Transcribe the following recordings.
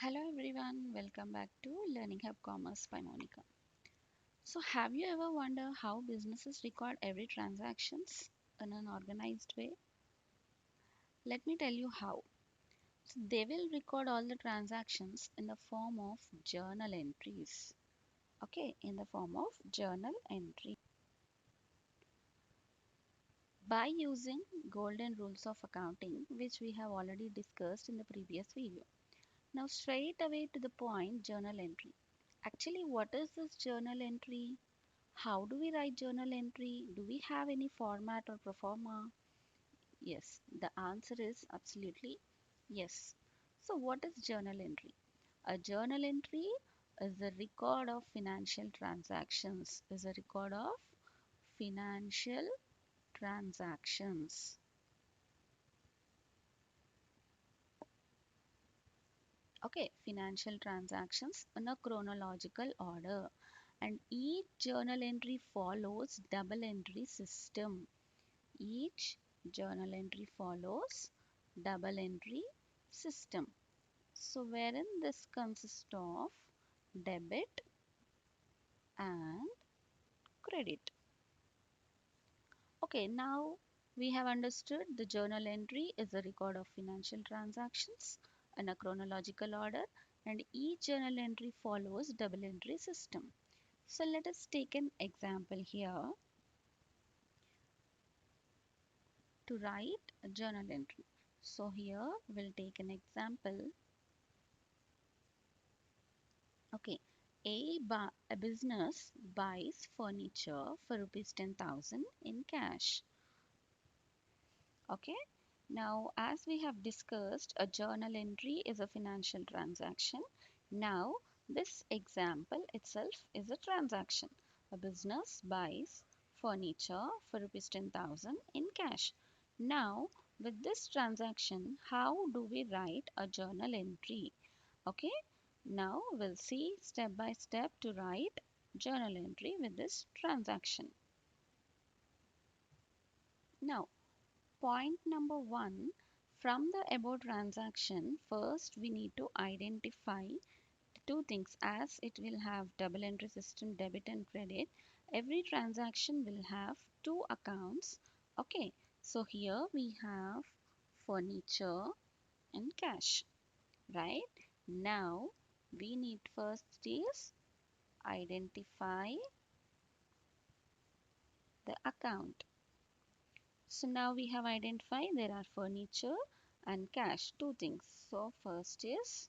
Hello everyone, welcome back to Learning Hub Commerce by Monica. So have you ever wondered how businesses record every transactions in an organized way? Let me tell you how. So they will record all the transactions in the form of journal entries. Okay, in the form of journal entry. By using golden rules of accounting, which we have already discussed in the previous video. Now straight away to the point, journal entry. Actually, what is this journal entry? How do we write journal entry? Do we have any format or proforma? Yes, the answer is absolutely yes. So, what is journal entry? A journal entry is a record of financial transactions, is a record of financial transactions. Okay, financial transactions in a chronological order. And each journal entry follows double entry system. Each journal entry follows double entry system. So wherein this consists of debit and credit. Okay, now we have understood the journal entry is a record of financial transactions in a chronological order and each journal entry follows double entry system. So let us take an example here to write a journal entry. So here we'll take an example. Okay, a business buys furniture for rupees 10,000 in cash. Okay, now as we have discussed, a journal entry is a financial transaction. Now, this example itself is a transaction. A business buys furniture for rupees 10,000 in cash. Now, with this transaction, how do we write a journal entry? Okay, now we'll see step by step to write journal entry with this transaction. Now, point number one, from the above transaction, first we need to identify two things as it will have double entry system debit and credit. Every transaction will have two accounts. Okay, so here we have furniture and cash, right? Now we need first is identify the account. So now we have identified there are furniture and cash, two things. So first is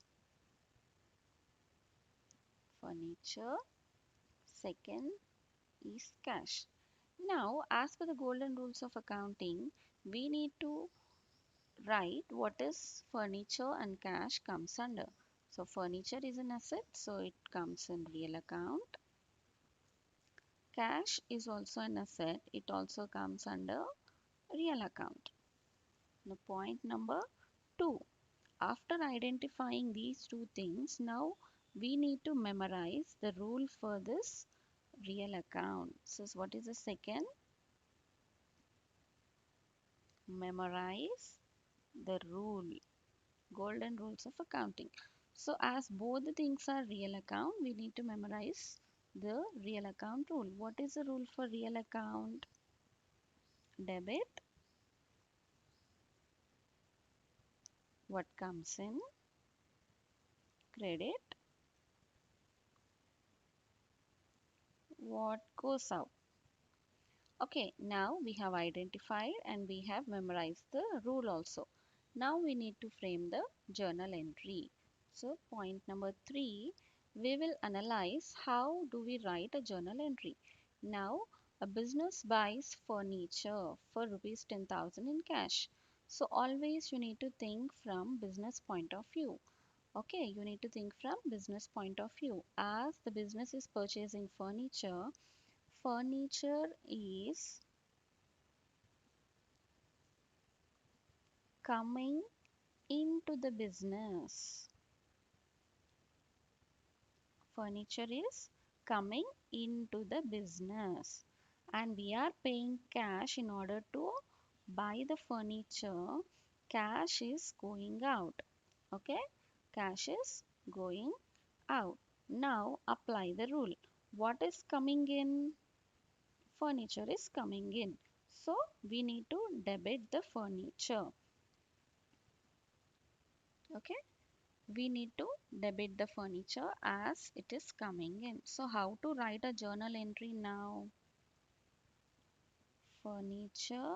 furniture, second is cash. Now, as per the golden rules of accounting, we need to write what is furniture and cash comes under. So furniture is an asset, so it comes in real account. Cash is also an asset, it also comes under real account. Now point number two. After identifying these two things, now we need to memorize the rule for this real account. So what is the second? Memorize the rule, golden rules of accounting. So as both the things are real account, we need to memorize the real account rule. What is the rule for real account? Debit, what comes in? Credit, what goes out? Okay, now we have identified and we have memorized the rule also. Now we need to frame the journal entry. So point number three, we will analyze how do we write a journal entry. Now a business buys furniture for rupees 10,000 in cash. So always you need to think from business point of view. Okay, you need to think from business point of view. As the business is purchasing furniture, furniture is coming into the business. Furniture is coming into the business. And we are paying cash in order to buy the furniture. Cash is going out. Okay? Cash is going out. Now apply the rule. What is coming in? Furniture is coming in. So we need to debit the furniture. Okay. We need to debit the furniture as it is coming in. So how to write a journal entry now? Furniture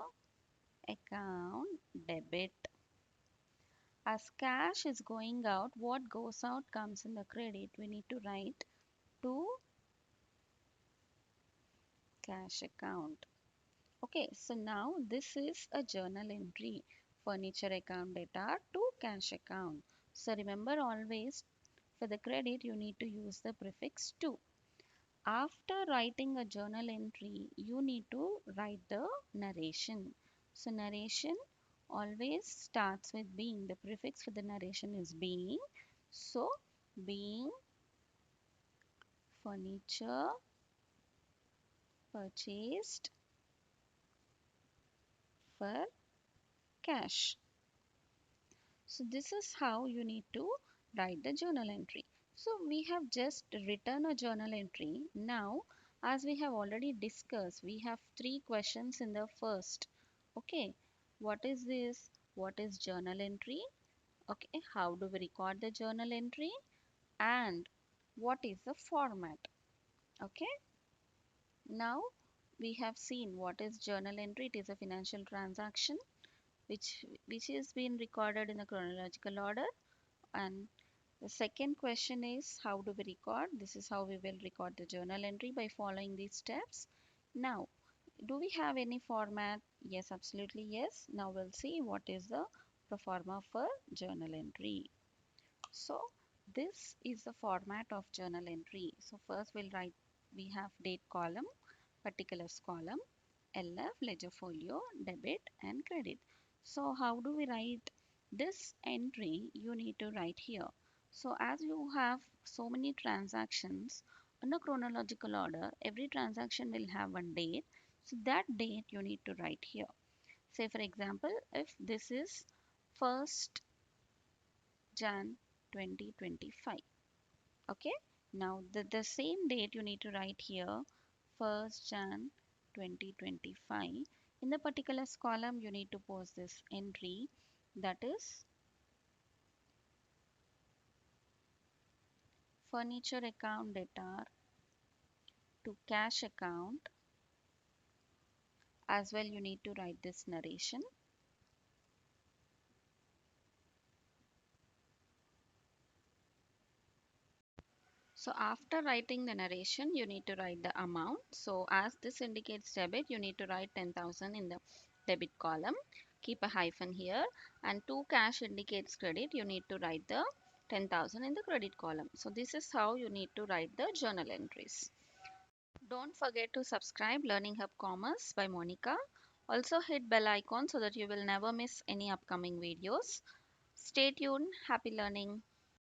account debit. As cash is going out, what goes out comes in the credit. We need to write to cash account. Okay, so now this is a journal entry. Furniture account data to cash account. So remember always for the credit you need to use the prefix to. After writing a journal entry, you need to write the narration. So narration always starts with being. The prefix for the narration is being. So being furniture purchased for cash. So this is how you need to write the journal entry. So we have just written a journal entry. Now, as we have already discussed, we have three questions in the first. Okay, what is this? What is journal entry? Okay, how do we record the journal entry? And what is the format? Okay, now we have seen what is journal entry. It is a financial transaction which is being recorded in a chronological order. And the second question is how do we record? This is how we will record the journal entry by following these steps. Now, do we have any format? Yes, absolutely yes. Now we'll see what is the pro forma for journal entry. So this is the format of journal entry. So first we'll write, we have date column, particulars column, LF, ledger folio, debit and credit. So how do we write this entry? You need to write here. So as you have so many transactions in a chronological order, every transaction will have one date. So that date you need to write here. Say for example, if this is 1st Jan 2025. Okay. Now the same date you need to write here 1st Jan 2025. In the particulars column, you need to post this entry that is furniture account data to cash account. As well, you need to write this narration. So after writing the narration, you need to write the amount. So as this indicates debit, you need to write 10,000 in the debit column. Keep a hyphen here. And to cash indicates credit, you need to write the 10,000 in the credit column. So this is how you need to write the journal entries. Don't forget to subscribe Learning Hub Commerce by Monica. Also hit bell icon so that you will never miss any upcoming videos. Stay tuned. Happy learning.